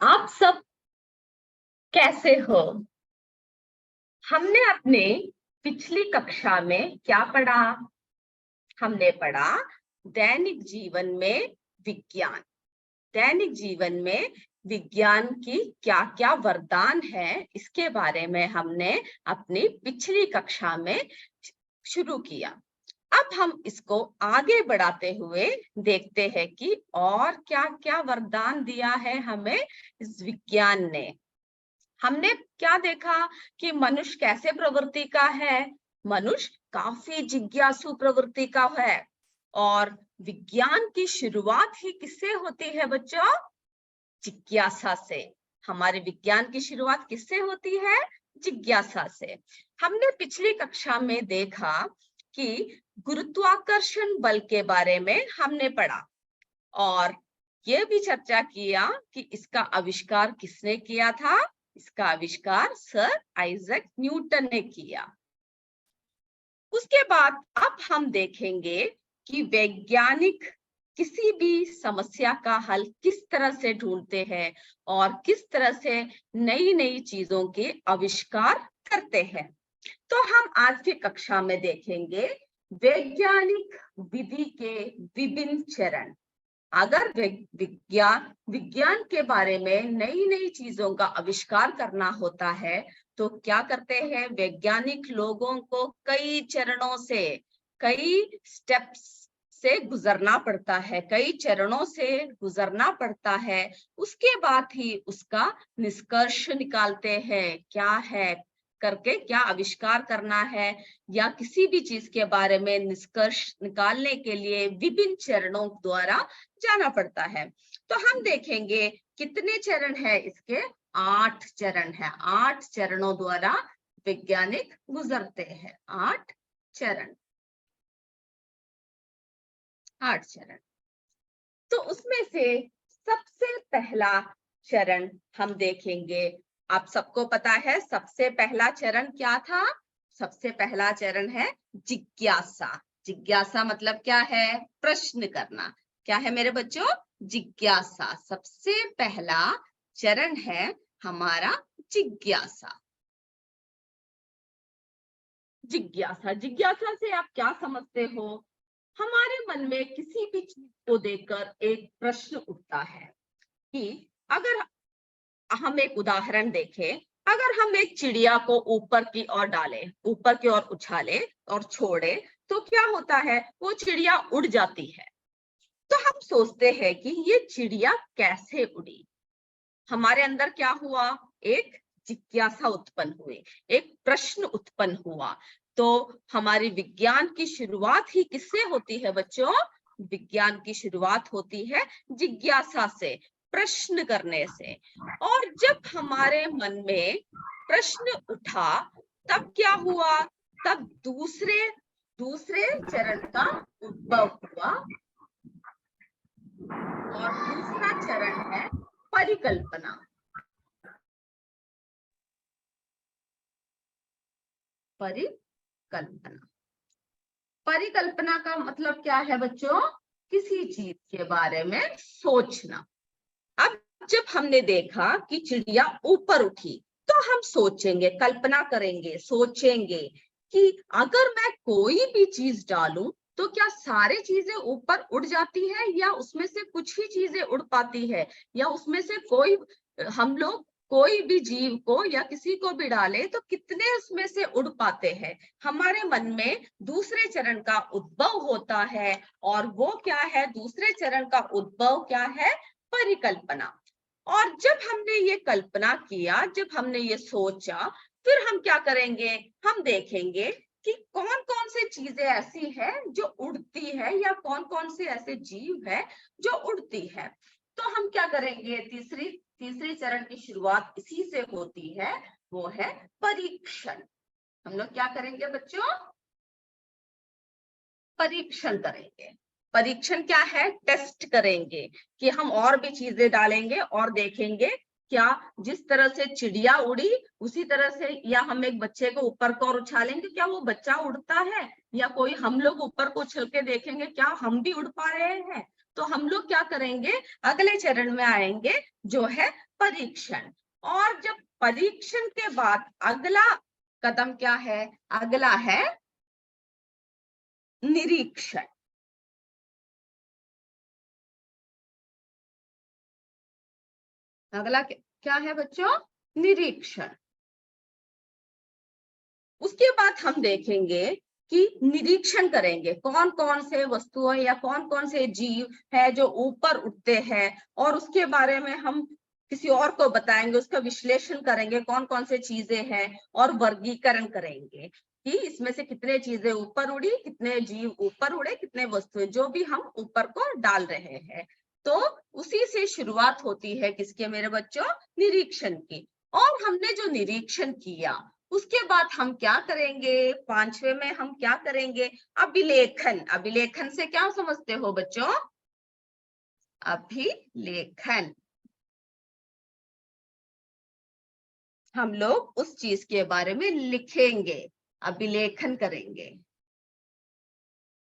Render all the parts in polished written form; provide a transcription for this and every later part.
आप सब कैसे हो? हमने अपने पिछली कक्षा में क्या पढ़ा? हमने पढ़ा दैनिक जीवन में विज्ञान। दैनिक जीवन में विज्ञान की क्या-क्या वरदान है, इसके बारे में हमने अपनी पिछली कक्षा में शुरू किया। अब हम इसको आगे बढ़ाते हुए देखते हैं कि और क्या-क्या वरदान दिया है हमें इस विज्ञान ने। हमने क्या देखा कि मनुष्य कैसे प्रवृत्ति का है? मनुष्य काफी जिज्ञासु प्रवृत्ति का है। और विज्ञान की शुरुआत ही किससे होती है बच्चों? जिज्ञासा से। हमारे विज्ञान की शुरुआत किससे होती है? जिज्ञासा से। हमने पिछली कक्षा में देखा कि गुरुत्वाकर्षण बल के बारे में हमने पढ़ा और ये भी चर्चा किया कि इसका आविष्कार किसने किया था? इसका आविष्कार सर आइजैक न्यूटन ने किया। उसके बाद अब हम देखेंगे कि वैज्ञानिक किसी भी समस्या का हल किस तरह से ढूंढते हैं और किस तरह से नई नई चीजों के आविष्कार करते हैं। तो हम आज की कक्षा में देखेंगे वैज्ञानिक विधि के विभिन्न चरण। अगर विज्ञान के बारे में नई नई चीजों का आविष्कार करना होता है तो क्या करते हैं? वैज्ञानिक लोगों को कई चरणों से, कई स्टेप्स से गुजरना पड़ता है, कई चरणों से गुजरना पड़ता है। उसके बाद ही उसका निष्कर्ष निकालते हैं, क्या है करके क्या आविष्कार करना है या किसी भी चीज के बारे में निष्कर्ष निकालने के लिए विभिन्न चरणों द्वारा जाना पड़ता है। तो हम देखेंगे कितने चरण है इसके? 8 चरण है। 8 चरणों द्वारा वैज्ञानिक गुजरते हैं। 8 चरण, 8 चरण। तो उसमें से सबसे पहला चरण हम देखेंगे। आप सबको पता है सबसे पहला चरण क्या था? सबसे पहला चरण है जिज्ञासा। जिज्ञासा मतलब क्या है? प्रश्न करना। क्या है मेरे बच्चों? जिज्ञासा। सबसे पहला चरण है हमारा जिज्ञासा। जिज्ञासा, जिज्ञासा से आप क्या समझते हो? हमारे मन में किसी भी चीज को देखकर एक प्रश्न उठता है कि अगर हम एक उदाहरण देखें, अगर हम एक चिड़िया को ऊपर की ओर डालें, ऊपर की ओर उछाले और छोड़े तो क्या होता है? वो चिड़िया उड़ जाती है। तो हम सोचते हैं कि ये चिड़िया कैसे उड़ी? हमारे अंदर क्या हुआ? एक जिज्ञासा उत्पन्न हुई, एक प्रश्न उत्पन्न हुआ। तो हमारी विज्ञान की शुरुआत ही किससे होती है बच्चों? विज्ञान की शुरुआत होती है जिज्ञासा से, प्रश्न करने से। और जब हमारे मन में प्रश्न उठा तब क्या हुआ? तब दूसरे चरण का उद्भव हुआ और दूसरा चरण है परिकल्पना। परिकल्पना, परिकल्पना का मतलब क्या है बच्चों? किसी चीज के बारे में सोचना। अब जब हमने देखा कि चिड़िया ऊपर उठी तो हम सोचेंगे, कल्पना करेंगे, सोचेंगे कि अगर मैं कोई भी चीज डालूं तो क्या सारी चीजें ऊपर उड़ जाती है या उसमें से कुछ ही चीजें उड़ पाती है, या उसमें से कोई, हम लोग कोई भी जीव को या किसी को भी डाले तो कितने उसमें से उड़ पाते हैं? हमारे मन में दूसरे चरण का उद्भव होता है। और वो क्या है? दूसरे चरण का उद्भव क्या है? परिकल्पना। और जब हमने ये कल्पना किया, जब हमने ये सोचा, फिर हम क्या करेंगे? हम देखेंगे कि कौन कौन सी चीजें ऐसी हैं जो उड़ती है या कौन कौन से ऐसे जीव है जो उड़ती है। तो हम क्या करेंगे? तीसरी चरण की शुरुआत इसी से होती है, वो है परीक्षण। हम लोग क्या करेंगे बच्चों? परीक्षण करेंगे। परीक्षण क्या है? टेस्ट करेंगे कि हम और भी चीजें डालेंगे और देखेंगे क्या जिस तरह से चिड़िया उड़ी उसी तरह से, या हम एक बच्चे को ऊपर को और उछालेंगे क्या वो बच्चा उड़ता है, या कोई हम लोग ऊपर को उछल के देखेंगे क्या हम भी उड़ पा रहे हैं। तो हम लोग क्या करेंगे? अगले चरण में आएंगे जो है परीक्षण। और जब परीक्षण के बाद अगला कदम क्या है? अगला है निरीक्षण। अगला क्या है बच्चों? निरीक्षण। उसके बाद हम देखेंगे कि निरीक्षण करेंगे कौन कौन से वस्तुएं या कौन कौन से जीव है जो ऊपर उठते हैं, और उसके बारे में हम किसी और को बताएंगे, उसका विश्लेषण करेंगे कौन कौन से चीजें हैं, और वर्गीकरण करेंगे कि इसमें से कितने चीजें ऊपर उड़ी, कितने जीव ऊपर उड़े, कितने वस्तुएं जो भी हम ऊपर को डाल रहे हैं। तो उसी से शुरुआत होती है किसके मेरे बच्चों? निरीक्षण की। और हमने जो निरीक्षण किया उसके बाद हम क्या करेंगे? 5वें में हम क्या करेंगे? अभिलेखन। अभिलेखन से क्या समझते हो बच्चों? अभिलेखन। हम लोग उस चीज के बारे में लिखेंगे, अभिलेखन करेंगे।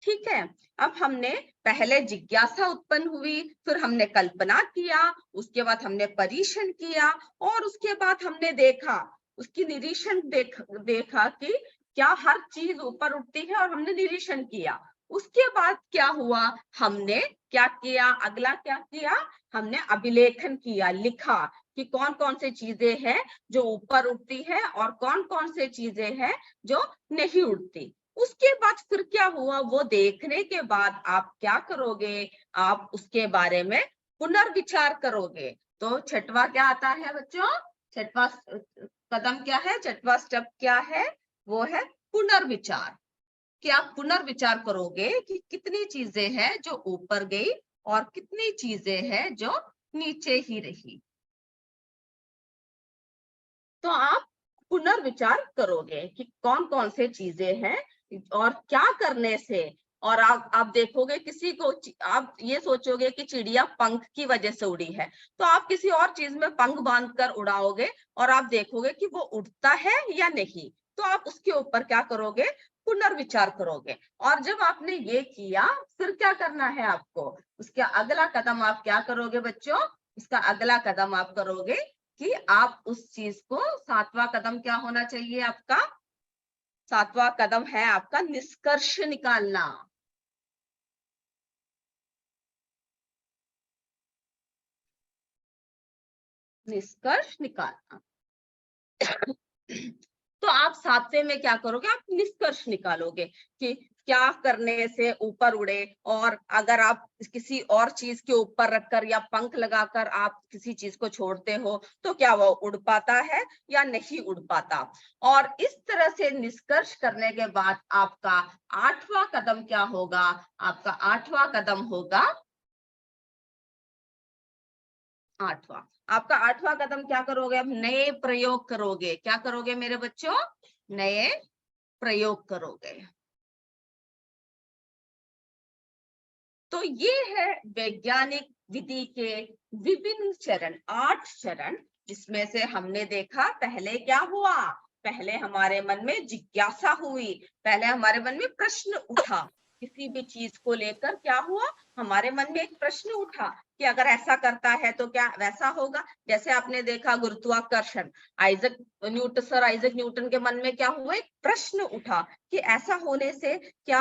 ठीक है। अब हमने पहले जिज्ञासा उत्पन्न हुई, फिर हमने कल्पना किया, उसके बाद हमने परीक्षण किया, और उसके बाद हमने देखा, उसकी निरीक्षण देखा कि क्या हर चीज ऊपर उठती है, और हमने निरीक्षण किया। उसके बाद क्या हुआ? हमने क्या किया? अगला क्या किया? हमने अभिलेखन किया, लिखा कि कौन कौन से चीजें हैं जो ऊपर उठती है और कौन कौन से चीजें हैं जो नहीं उठती। उसके बाद फिर क्या हुआ? वो देखने के बाद आप क्या करोगे? आप उसके बारे में पुनर्विचार करोगे। तो छठवां क्या आता है बच्चों? छठवां कदम क्या है? छठवां स्टेप क्या है? वो है पुनर्विचार। कि आप पुनर्विचार करोगे कि कितनी चीजें हैं जो ऊपर गई और कितनी चीजें हैं जो नीचे ही रही। तो आप पुनर्विचार करोगे कि कौन कौन से चीजें हैं और क्या करने से। और आप देखोगे किसी को, आप ये सोचोगे कि चिड़िया पंख की वजह से उड़ी है, तो आप किसी और चीज में पंख बांधकर उड़ाओगे और आप देखोगे कि वो उड़ता है या नहीं। तो आप उसके ऊपर क्या करोगे? पुनर्विचार करोगे। और जब आपने ये किया, फिर क्या करना है आपको? उसका अगला कदम आप क्या करोगे बच्चों? उसका अगला कदम आप करोगे कि आप उस चीज को, 7वां कदम क्या होना चाहिए आपका? 7वां कदम है आपका निष्कर्ष निकालना। निष्कर्ष निकालना। तो आप 7वें में क्या करोगे? आप निष्कर्ष निकालोगे कि क्या करने से ऊपर उड़े, और अगर आप किसी और चीज के ऊपर रखकर या पंख लगाकर आप किसी चीज को छोड़ते हो तो क्या वो उड़ पाता है या नहीं उड़ पाता। और इस तरह से निष्कर्ष करने के बाद आपका 8वां कदम क्या होगा? आपका 8वां कदम होगा, 8वां, आपका 8वां कदम क्या करोगे? अब नए प्रयोग करोगे। क्या करोगे मेरे बच्चों? नए प्रयोग करोगे। तो ये है वैज्ञानिक विधि के विभिन्न चरण, 8 चरण, जिसमें से हमने देखा पहले क्या हुआ? पहले हमारे मन में जिज्ञासा हुई, पहले हमारे मन में प्रश्न उठा। किसी भी चीज को लेकर क्या हुआ? हमारे मन में एक प्रश्न उठा कि अगर ऐसा करता है तो क्या वैसा होगा? जैसे आपने देखा गुरुत्वाकर्षण, आइजक न्यूटन के मन में क्या हुआ? एक प्रश्न उठा कि ऐसा होने से क्या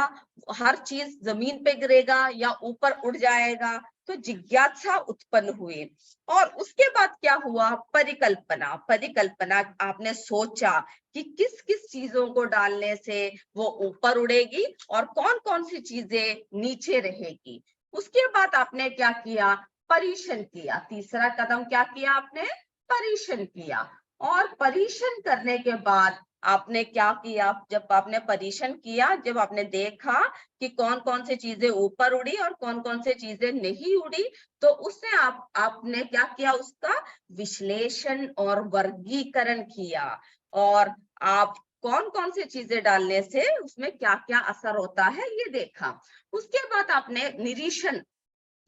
हर चीज जमीन पे गिरेगा या ऊपर उड़ जाएगा? तो जिज्ञासा उत्पन्न हुई। और उसके बाद क्या हुआ? परिकल्पना। परिकल्पना, आपने सोचा कि किस किस चीजों को डालने से वो ऊपर उड़ेगी और कौन कौन सी चीजें नीचे रहेगी। उसके बाद आपने क्या किया? परीक्षण किया। तीसरा कदम क्या किया आपने? परीक्षण किया। और परीक्षण करने के बाद आपने क्या किया? जब आपने परीक्षण किया, जब आपने देखा कि कौन कौन सी चीजें ऊपर उड़ी और कौन कौन सी चीजें नहीं उड़ी, तो उससे आपने क्या किया? उसका विश्लेषण और वर्गीकरण किया। और आप कौन कौन सी चीजें डालने से उसमें क्या क्या असर होता है ये देखा। उसके बाद आपने निरीक्षण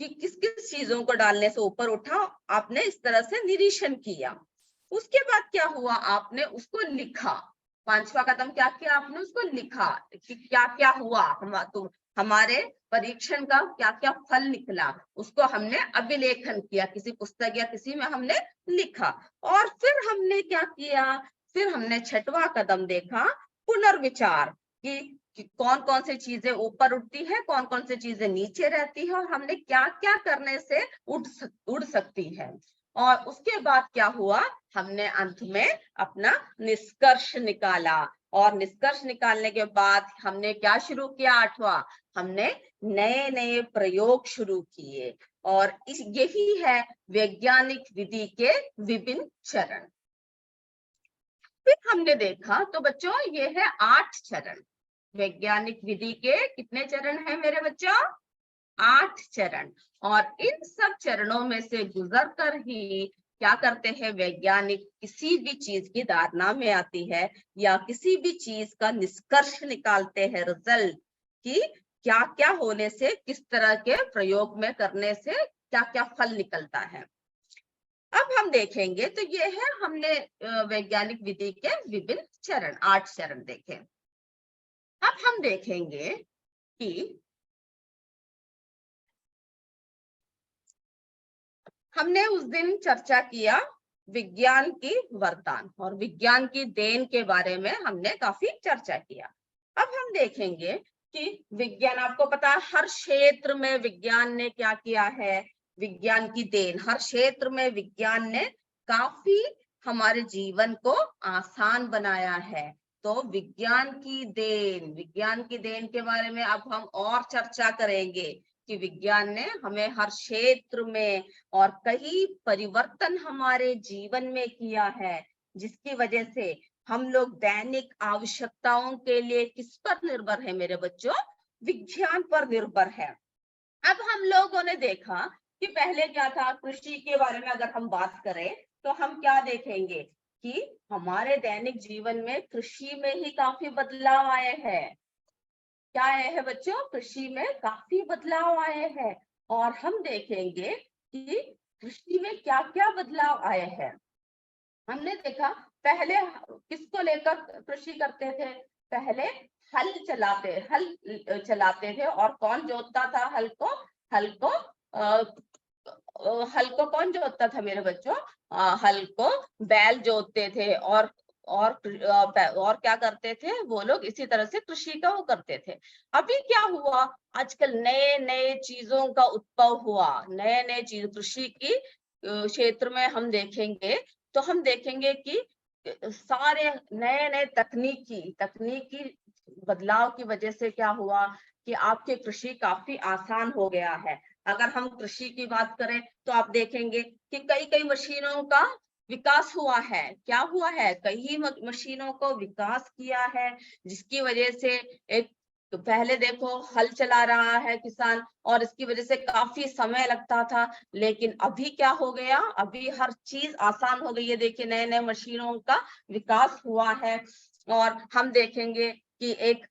कि किस किस चीजों को डालने से ऊपर उठा, आपने इस तरह से निरीक्षण किया। उसके बाद क्या हुआ? आपने उसको लिखा। 5वां कदम क्या किया? आपने उसको लिखा कि क्या क्या हुआ। हम हमारे परीक्षण का क्या क्या फल निकला उसको हमने अभिलेखन किया, किसी पुस्तक या किसी में हमने लिखा। और फिर हमने क्या किया, फिर हमने छठवां कदम देखा, पुनर्विचार, कि कौन कौन सी चीजें ऊपर उठती है, कौन कौन सी चीजें नीचे रहती है, और हमने क्या क्या करने से उड़ सकती है। और उसके बाद क्या हुआ, हमने अंत में अपना निष्कर्ष निकाला। और निष्कर्ष निकालने के बाद हमने क्या शुरू किया, आठवां, हमने नए नए प्रयोग शुरू किए। और यही है वैज्ञानिक विधि के विभिन्न चरण। फिर हमने देखा, तो बच्चों ये है 8 चरण। वैज्ञानिक विधि के कितने चरण हैं मेरे बच्चों, 8 चरण। और इन सब चरणों में से गुजर कर ही क्या करते हैं वैज्ञानिक, किसी भी चीज की धारणा में आती है या किसी भी चीज का निष्कर्ष निकालते हैं, रिजल्ट, कि क्या क्या होने से, किस तरह के प्रयोग में करने से क्या क्या फल निकलता है। अब हम देखेंगे, तो ये है हमने वैज्ञानिक विधि के विभिन्न चरण, 8 चरण देखे। अब हम देखेंगे कि हमने उस दिन चर्चा किया विज्ञान की वरदान और विज्ञान की देन के बारे में हमने काफी चर्चा किया। अब हम देखेंगे कि विज्ञान, आपको पता है हर क्षेत्र में विज्ञान ने क्या किया है, विज्ञान की देन, हर क्षेत्र में विज्ञान ने काफी हमारे जीवन को आसान बनाया है। तो विज्ञान की देन के बारे में अब हम और चर्चा करेंगे कि विज्ञान ने हमें हर क्षेत्र में और कई परिवर्तन हमारे जीवन में किया है, जिसकी वजह से हम लोग दैनिक आवश्यकताओं के लिए किस पर निर्भर है मेरे बच्चों, विज्ञान पर निर्भर है। अब हम लोगों ने देखा कि पहले क्या था, कृषि के बारे में अगर हम बात करें तो हम क्या देखेंगे कि हमारे दैनिक जीवन में कृषि में ही काफी बदलाव आए हैं। क्या आए हैं बच्चों, कृषि में काफी बदलाव आए हैं। और हम देखेंगे कि कृषि में क्या क्या बदलाव आए हैं। हमने देखा पहले किसको लेकर कृषि करते थे, पहले हल चलाते थे। और कौन जोतता था हल को हल को कौन जोतता था मेरे बच्चों, हल को बैल जोतते थे। और क्या करते थे वो लोग, इसी तरह से कृषि का वो करते थे। अभी क्या हुआ, आजकल नए नए चीजों का उद्भव हुआ, नए नए चीज कृषि की क्षेत्र में हम देखेंगे, तो हम देखेंगे कि सारे नए नए तकनीकी बदलाव की वजह से क्या हुआ कि आपके कृषि काफी आसान हो गया है। अगर हम कृषि की बात करें तो आप देखेंगे कि कई कई मशीनों का विकास हुआ है। क्या हुआ है, कई मशीनों को विकास किया है, जिसकी वजह से एक, तो पहले देखो हल चला रहा है किसान और इसकी वजह से काफी समय लगता था, लेकिन अभी क्या हो गया, अभी हर चीज आसान हो गई है। देखिए नए नए मशीनों का विकास हुआ है। और हम देखेंगे कि एक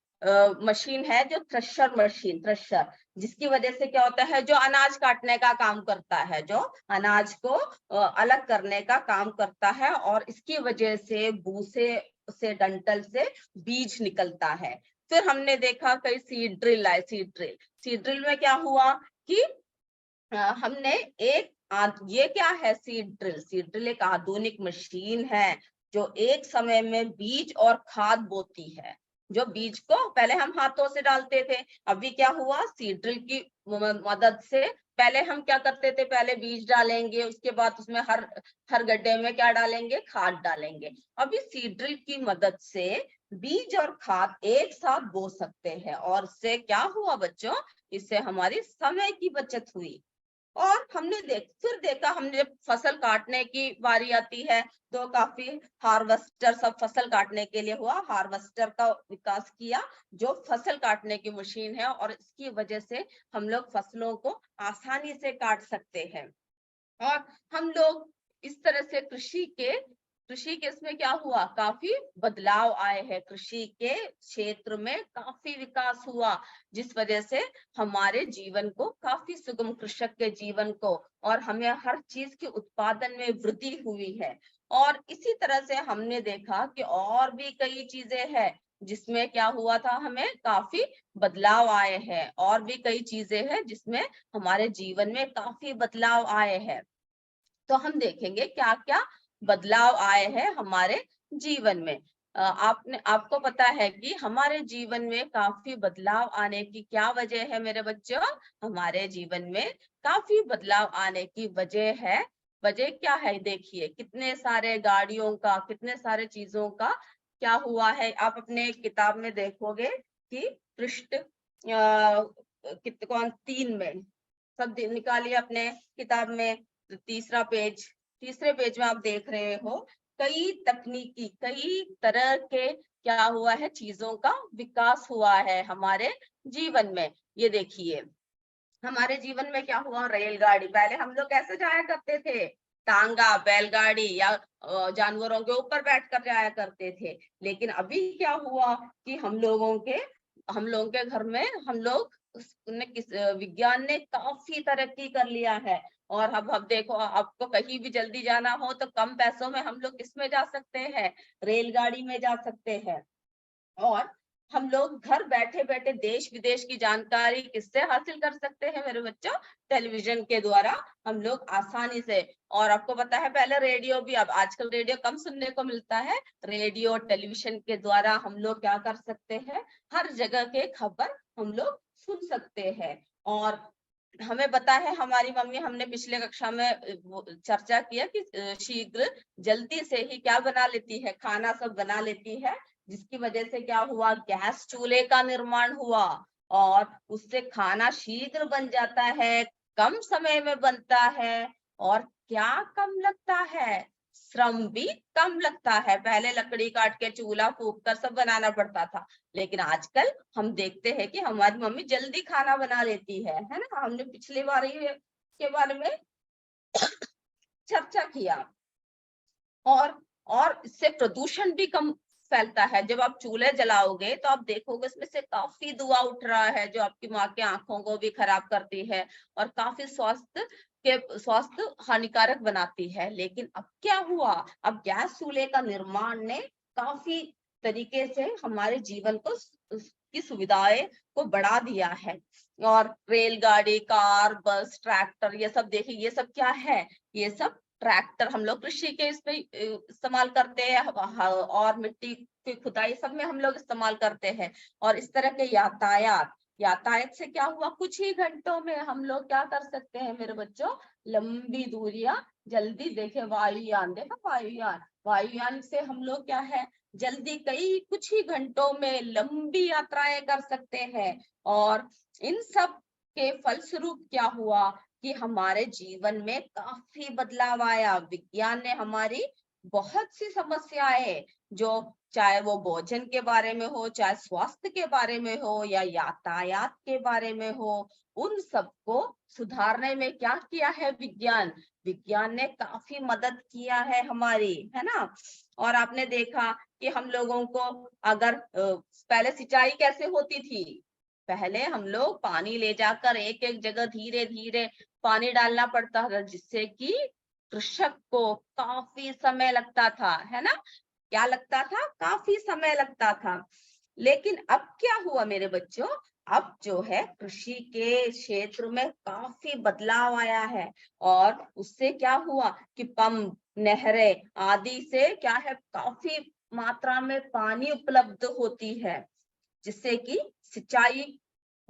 मशीन है जो थ्रेशर, जिसकी वजह से क्या होता है, जो अनाज काटने का काम करता है, जो अनाज को अलग करने का काम करता है, और इसकी वजह से भूसे से डंठल से बीज निकलता है। फिर हमने देखा कई सीड ड्रिल आए, सीड ड्रिल में क्या हुआ कि हमने ये क्या है, सीड ड्रिल एक आधुनिक मशीन है जो एक समय में बीज और खाद बोती है। जो बीज को पहले हम हाथों से डालते थे, अभी क्या हुआ, सीड ड्रिल की मदद से, पहले हम क्या करते थे, पहले बीज डालेंगे, उसके बाद उसमें हर गड्ढे में क्या डालेंगे, खाद डालेंगे। अभी सीड ड्रिल की मदद से बीज और खाद एक साथ बो सकते हैं। और इससे क्या हुआ बच्चों, इससे हमारी समय की बचत हुई। और हमने फिर देखा, हमने जब फसल काटने की बारी आती है तो काफी हार्वेस्टर, सब फसल काटने के लिए हुआ, हार्वेस्टर का विकास किया, जो फसल काटने की मशीन है, और इसकी वजह से हम लोग फसलों को आसानी से काट सकते हैं। और हम लोग इस तरह से कृषि के इसमें क्या हुआ, काफी बदलाव आए हैं, कृषि के क्षेत्र में काफी विकास हुआ, जिस वजह से हमारे जीवन को काफी सुगम, कृषक के जीवन को, और हमें हर चीज के उत्पादन में वृद्धि हुई है। और इसी तरह से हमने देखा कि और भी कई चीजें हैं जिसमें क्या हुआ था, हमें काफी बदलाव आए हैं, और भी कई चीजें हैं जिसमें हमारे जीवन में काफी बदलाव आए हैं। तो हम देखेंगे क्या क्या बदलाव आए हैं हमारे जीवन में। आपको पता है कि हमारे जीवन में काफी बदलाव आने की क्या वजह है मेरे बच्चों? हमारे जीवन में काफी बदलाव आने की वजह क्या है? देखिए, कितने सारे गाड़ियों का, कितने सारे चीजों का क्या हुआ है। आप अपने किताब में देखोगे कि पृष्ठ कौन 3 में, सब निकालिए अपने किताब में। तीसरे पेज में आप देख रहे हो कई तरह के क्या हुआ है, चीजों का विकास हुआ है हमारे जीवन में। ये देखिए, हमारे जीवन में क्या हुआ, रेलगाड़ी। पहले हम लोग कैसे जाया करते थे? टांगा, बैलगाड़ी या जानवरों के ऊपर बैठकर जाया करते थे। लेकिन अभी क्या हुआ कि हम लोगों के घर में विज्ञान ने काफी तरक्की कर लिया है। और अब देखो, आपको कहीं भी जल्दी जाना हो तो कम पैसों में हम लोग किसमें जा सकते हैं? रेलगाड़ी में जा सकते हैं। और हम लोग घर बैठे बैठे देश विदेश की जानकारी किससे हासिल कर सकते हैं मेरे बच्चों? टेलीविजन के द्वारा हम लोग आसानी से। और आपको पता है, पहले रेडियो भी, अब आजकल रेडियो कम सुनने को मिलता है। रेडियो टेलीविजन के द्वारा हम लोग क्या कर सकते हैं? हर जगह के खबर हम लोग सुन सकते हैं। और हमें पता है, हमारी मम्मी, हमने पिछले कक्षा में चर्चा किया कि शीघ्र जल्दी से ही क्या बना लेती है, खाना सब बना लेती है। जिसकी वजह से क्या हुआ, गैस चूल्हे का निर्माण हुआ और उससे खाना शीघ्र बन जाता है, कम समय में बनता है। और क्या कम लगता है? श्रम भी कम लगता है। पहले लकड़ी काट के चूल्हा फूंक कर सब बनाना पड़ता था, लेकिन आजकल हम देखते हैं कि हमारी मम्मी जल्दी खाना बना लेती है ना। हमने पिछली बार के बारे में चर्चा किया। और इससे प्रदूषण भी कम फैलता है। जब आप चूल्हे जलाओगे तो आप देखोगे इसमें से काफी धुआं उठ रहा है, जो आपकी माँ के आंखों को भी खराब करती है और काफी स्वास्थ्य हानिकारक बनाती है। लेकिन अब क्या हुआ, अब गैस चूल्हे का निर्माण ने काफी तरीके से हमारे जीवन को की सुविधाएं को बढ़ा दिया है। और रेलगाड़ी, कार, बस, ट्रैक्टर, ये सब देखिए, ये सब क्या है? ये सब ट्रैक्टर हम लोग कृषि के इसमें इस्तेमाल करते हैं, और मिट्टी की खुदाई सब में हम लोग इस्तेमाल करते हैं। और इस तरह के यातायात से क्या हुआ, कुछ ही घंटों में हम लोग क्या कर सकते हैं मेरे बच्चों? लंबी दूरियां जल्दी, देखे वायुयान, देखा वायुयान से हम लोग क्या है, जल्दी कुछ ही घंटों में लंबी यात्राएं कर सकते हैं। और इन सब के फलस्वरूप क्या हुआ कि हमारे जीवन में काफी बदलाव आया। विज्ञान ने हमारी बहुत सी समस्याएं, जो चाहे वो भोजन के बारे में हो, चाहे स्वास्थ्य के बारे में हो, या यातायात के बारे में हो, उन सबको सुधारने में क्या किया है विज्ञान ने काफी मदद किया है हमारी, है ना। और आपने देखा कि हम लोगों को अगर पहले सिंचाई कैसे होती थी? पहले हम लोग पानी ले जाकर एक एक जगह धीरे धीरे पानी डालना पड़ता था, जिससे कि कृषक को काफी समय लगता था, है ना। क्या लगता था? काफी समय लगता था। लेकिन अब क्या हुआ मेरे बच्चों? अब जो है कृषि के क्षेत्र में काफी बदलाव आया है। और उससे क्या हुआ कि पंप, नहरें आदि से क्या है, काफी मात्रा में पानी उपलब्ध होती है, जिससे कि सिंचाई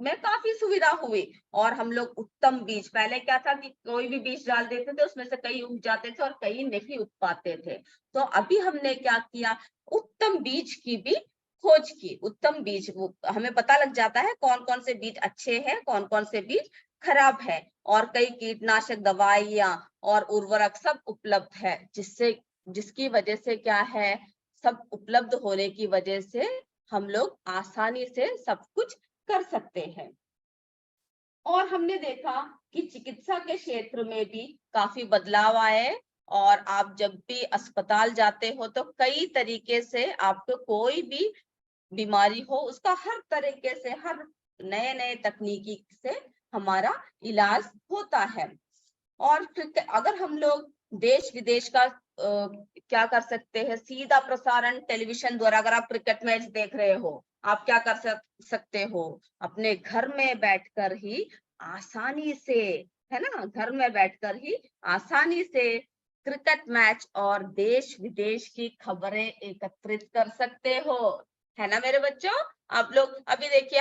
में काफी सुविधा हुई। और हम लोग उत्तम बीज, पहले क्या था कि कोई भी बीज डाल देते थे, उसमें से कई उग जाते थे और कई नहीं उग पाते थे। तो अभी हमने क्या किया, उत्तम बीज की भी खोज की। उत्तम बीज, वो हमें पता लग जाता है कौन कौन से बीज अच्छे हैं, कौन कौन से बीज खराब है। और कई कीटनाशक दवाइयां और उर्वरक सब उपलब्ध है, जिसकी वजह से क्या है, सब उपलब्ध होने की वजह से हम लोग आसानी से सब कुछ कर सकते हैं। और हमने देखा कि चिकित्सा के क्षेत्र में भी काफी बदलाव आए। और आप जब भी अस्पताल जाते हो तो कई तरीके से आपको कोई भी बीमारी हो, उसका हर तरीके से, हर नए नए तकनीकी से हमारा इलाज होता है। और फिर अगर हम लोग देश विदेश का क्या कर सकते हैं, सीधा प्रसारण टेलीविजन द्वारा। अगर आप क्रिकेट मैच देख रहे हो, आप क्या कर सकते हो, अपने घर में बैठकर ही आसानी से, है ना, घर में बैठकर ही आसानी से क्रिकेट मैच और देश विदेश की खबरें एकत्रित कर सकते हो, है ना मेरे बच्चों। आप लोग अभी देखिए,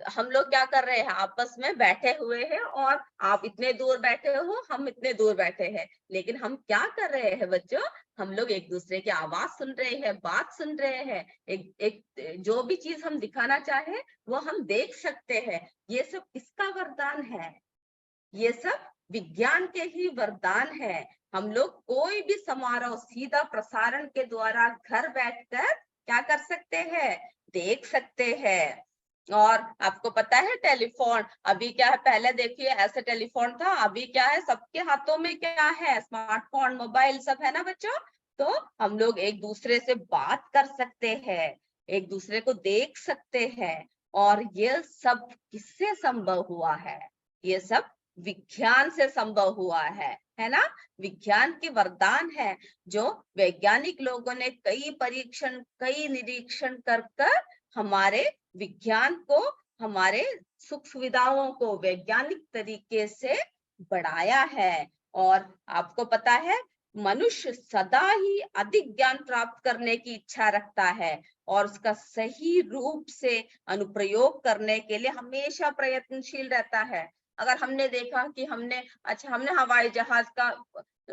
हम लोग क्या कर रहे हैं, आपस में बैठे हुए हैं, और आप इतने दूर बैठे हो, हम इतने दूर बैठे हैं, लेकिन हम क्या कर रहे हैं बच्चों, हम लोग एक दूसरे की आवाज सुन रहे हैं, बात सुन रहे हैं, एक जो भी चीज हम दिखाना चाहे वो हम देख सकते हैं। ये सब किसका वरदान है, ये सब विज्ञान के ही वरदान है। हम लोग कोई भी समारोह सीधा प्रसारण के द्वारा घर बैठकर क्या कर सकते हैं, देख सकते हैं। और आपको पता है टेलीफोन अभी क्या है, पहले देखिए ऐसे टेलीफोन था, अभी क्या है, सबके हाथों में क्या है, स्मार्टफोन, मोबाइल सब है ना बच्चों। तो हम लोग एक दूसरे से बात कर सकते हैं, एक दूसरे को देख सकते हैं। और ये सब किससे संभव हुआ है, ये सब विज्ञान से संभव हुआ है ना। विज्ञान की वरदान है, जो वैज्ञानिक लोगों ने कई परीक्षण, कई निरीक्षण कर कर हमारे विज्ञान को, हमारे सुख सुविधाओं को वैज्ञानिक तरीके से बढ़ाया है। और आपको पता है, मनुष्य सदा ही अधिक ज्ञान प्राप्त करने की इच्छा रखता है, और उसका सही रूप से अनुप्रयोग करने के लिए हमेशा प्रयत्नशील रहता है। अगर हमने देखा कि हमने हवाई जहाज का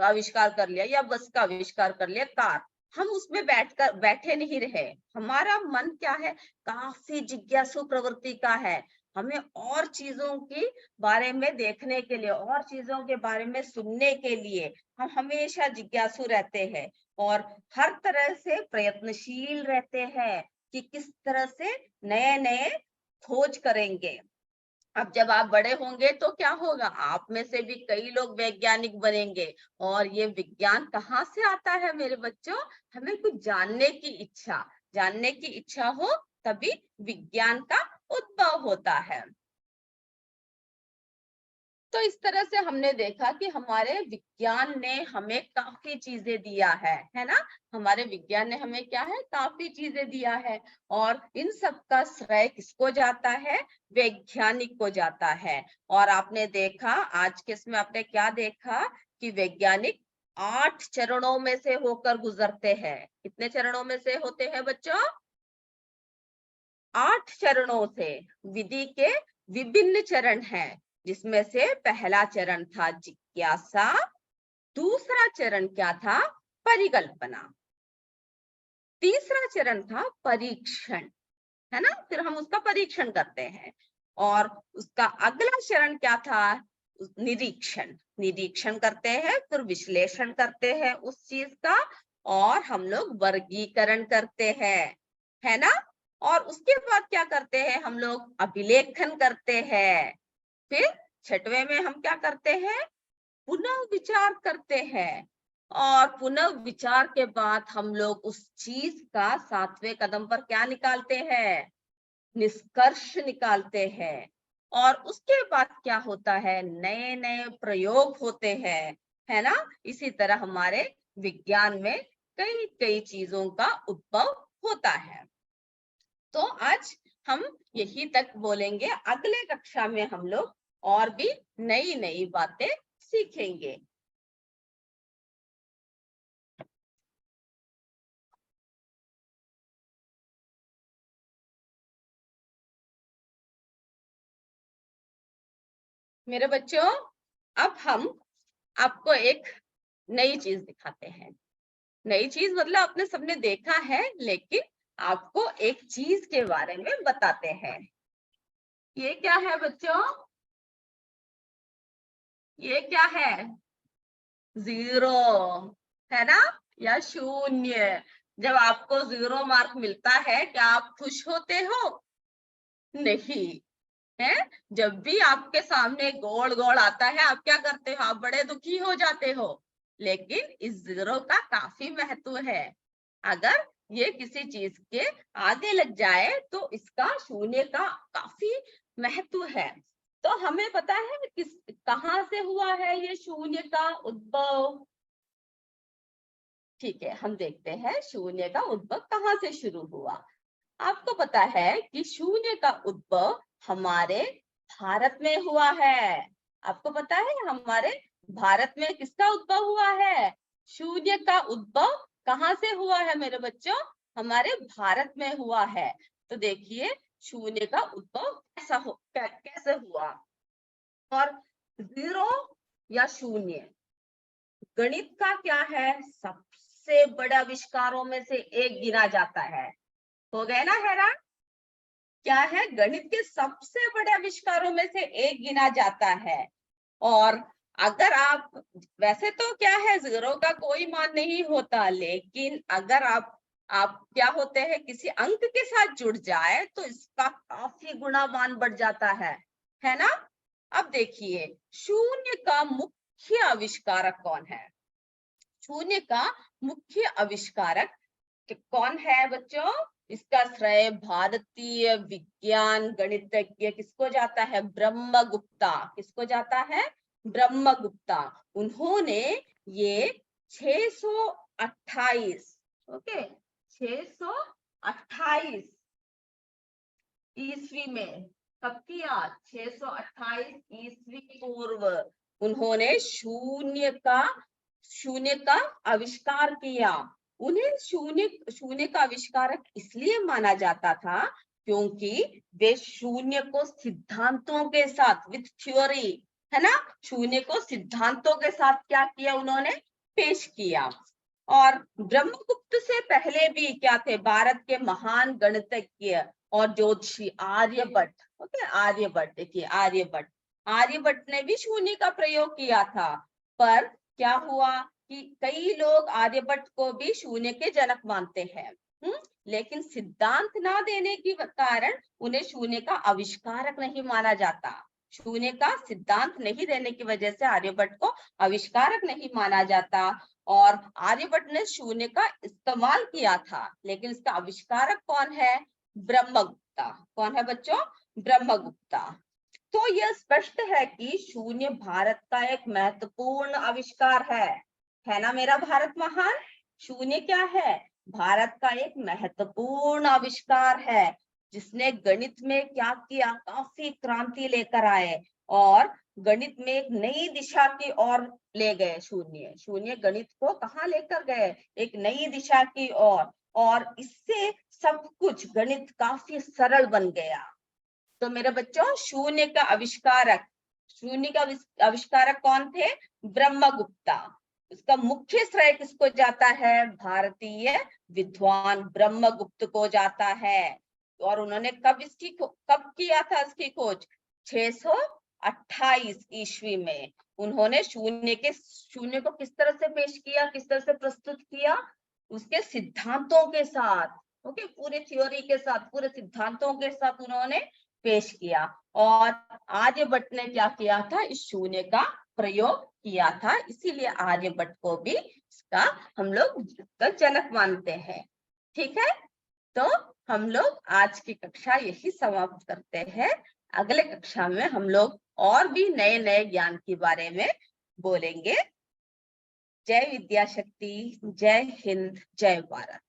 आविष्कार कर लिया, या बस का आविष्कार कर लिया, कार, हम उसमें बैठे नहीं रहे, हमारा मन क्या है, काफी जिज्ञासु प्रवृत्ति का है। हमें और चीजों के बारे में देखने के लिए, और चीजों के बारे में सुनने के लिए हम हमेशा जिज्ञासु रहते हैं, और हर तरह से प्रयत्नशील रहते हैं कि किस तरह से नए नए खोज करेंगे। अब जब आप बड़े होंगे तो क्या होगा, आप में से भी कई लोग वैज्ञानिक बनेंगे। और ये विज्ञान कहाँ से आता है मेरे बच्चों, हमें कुछ जानने की इच्छा हो, तभी विज्ञान का उद्भव होता है। तो इस तरह से हमने देखा कि हमारे विज्ञान ने हमें काफी चीजें दिया है ना। हमारे विज्ञान ने हमें क्या है, काफी चीजें दिया है। और इन सब का श्रेय किसको जाता है, वैज्ञानिक को जाता है। और आपने देखा आज के इसमें आपने क्या देखा कि वैज्ञानिक 8 चरणों में से होकर गुजरते हैं। कितने चरणों में से होते हैं बच्चों, 8 चरणों से। विधि के विभिन्न चरण हैं, जिसमें से पहला चरण था जिज्ञासा, दूसरा चरण क्या था, परिकल्पना, तीसरा चरण था परीक्षण, है ना, फिर हम उसका परीक्षण करते हैं। और उसका अगला चरण क्या था, निरीक्षण, निरीक्षण करते हैं, फिर विश्लेषण करते हैं उस चीज का, और हम लोग वर्गीकरण करते हैं, है ना। और उसके बाद क्या करते हैं, हम लोग अभिलेखन करते हैं। फिर छठवें में हम क्या करते हैं, पुनः विचार करते हैं। और पुनः विचार के बाद हम लोग उस चीज का 7वें कदम पर क्या निकालते हैं, निष्कर्ष निकालते हैं। और उसके बाद क्या होता है, नए नए प्रयोग होते हैं, है ना। इसी तरह हमारे विज्ञान में कई कई चीजों का उद्भव होता है। तो आज हम यही तक बोलेंगे, अगले कक्षा में हम लोग और भी नई नई बातें सीखेंगे। मेरे बच्चों, अब हम आपको एक नई चीज दिखाते हैं। नई चीज मतलब आपने सबने देखा है, लेकिन आपको एक चीज के बारे में बताते हैं। ये क्या है बच्चों, ये क्या है, जीरो, है ना, या शून्य। जब आपको 0 मार्क मिलता है, क्या आप खुश होते हो, नहीं, है। जब भी आपके सामने गोल गोल आता है, आप क्या करते हो, आप बड़े दुखी हो जाते हो। लेकिन इस 0 का काफी महत्व है। अगर ये किसी चीज के आगे लग जाए तो इसका शून्य का काफी महत्व है। तो हमें पता है कहाँ से हुआ है ये शून्य का उद्भव, ठीक है, हम देखते हैं शून्य का उद्भव कहाँ से शुरू हुआ। आपको पता है कि शून्य का उद्भव हमारे भारत में हुआ है। आपको पता है हमारे भारत में किसका उद्भव हुआ है? शून्य का उद्भव कहाँ से हुआ है मेरे बच्चों? हमारे भारत में हुआ है। तो देखिए शून्य का उद्भव कैसे हुआ। और जीरो या शून्य गणित का क्या है? सबसे बड़े आविष्कारों में से एक गिना जाता है। हो गए ना हैरान? क्या है? गणित के सबसे बड़े आविष्कारों में से एक गिना जाता है। और अगर आप, वैसे तो क्या है, जीरो का कोई मान नहीं होता, लेकिन अगर आप क्या होते हैं, किसी अंक के साथ जुड़ जाए तो इसका काफी गुना मान बढ़ जाता है ना? अब देखिए शून्य का मुख्य आविष्कारक कौन है? शून्य का मुख्य आविष्कारक कौन है बच्चों? इसका श्रेय भारतीय विज्ञान गणितज्ञ किसको जाता है? ब्रह्मगुप्ता। किसको जाता है? ब्रह्मगुप्ता। उन्होंने ये 628 ओके 628 ईस्वी में, कब किया? 628 ईस्वी पूर्व उन्होंने शून्य का आविष्कार किया। उन्हें शून्य का आविष्कारक इसलिए माना जाता था क्योंकि वे शून्य को सिद्धांतों के साथ, विथ थ्योरी, है ना, शून्य को सिद्धांतों के साथ क्या किया? उन्होंने पेश किया। और ब्रह्मगुप्त से पहले भी क्या थे? भारत के महान गणितज्ञ और ज्योतिषी आर्यभट्ट। ओके, आर्यभट्ट, देखिए आर्यभट्ट ने भी शून्य का प्रयोग किया था। पर क्या हुआ कि कई लोग आर्यभट्ट को भी शून्य के जनक मानते हैं, लेकिन सिद्धांत ना देने के कारण उन्हें शून्य का आविष्कारक नहीं माना जाता। शून्य का सिद्धांत नहीं देने की वजह से आर्यभट्ट को आविष्कारक नहीं माना जाता। और आर्यभट्ट ने शून्य का इस्तेमाल किया था, लेकिन इसका आविष्कारक कौन है? ब्रह्मगुप्ता। कौन है बच्चों? ब्रह्मगुप्ता। तो यह स्पष्ट है कि शून्य भारत का एक महत्वपूर्ण आविष्कार है ना मेरा भारत महान? शून्य क्या है? भारत का एक महत्वपूर्ण आविष्कार है, जिसने गणित में क्या किया? काफी क्रांति लेकर आए और गणित में एक नई दिशा की ओर ले गए। शून्य गणित को कहाँ लेकर गए? एक नई दिशा की ओर। और इससे सब कुछ गणित काफी सरल बन गया। तो मेरे बच्चों शून्य का आविष्कारक कौन थे? ब्रह्मगुप्ता। इसका मुख्य श्रेय किसको जाता है? भारतीय विद्वान ब्रह्मगुप्त को जाता है। और उन्होंने कब किया था इसकी खोज? 628 ईस्वी में उन्होंने शून्य को किस तरह से पेश किया, किस तरह से प्रस्तुत किया? उसके सिद्धांतों के साथ, ओके, पूरे थ्योरी के साथ, पूरे सिद्धांतों के साथ उन्होंने पेश किया। और आर्यभट्ट ने क्या किया था? इस शून्य का प्रयोग किया था, इसीलिए आर्यभट्ट को भी इसका हम लोग जनक मानते हैं। ठीक है, तो हम लोग आज की कक्षा यही समाप्त करते हैं। अगले कक्षा में हम लोग और भी नए नए ज्ञान के बारे में बोलेंगे। जय विद्या शक्ति, जय हिंद, जय Bharat.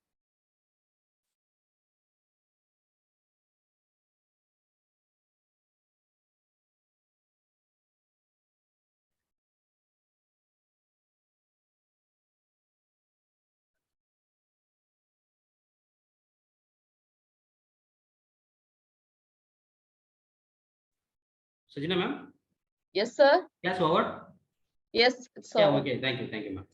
Sajina ma'am? Yes sir. Yes, forward. Yes sir. Yeah, okay. Thank you, ma'am.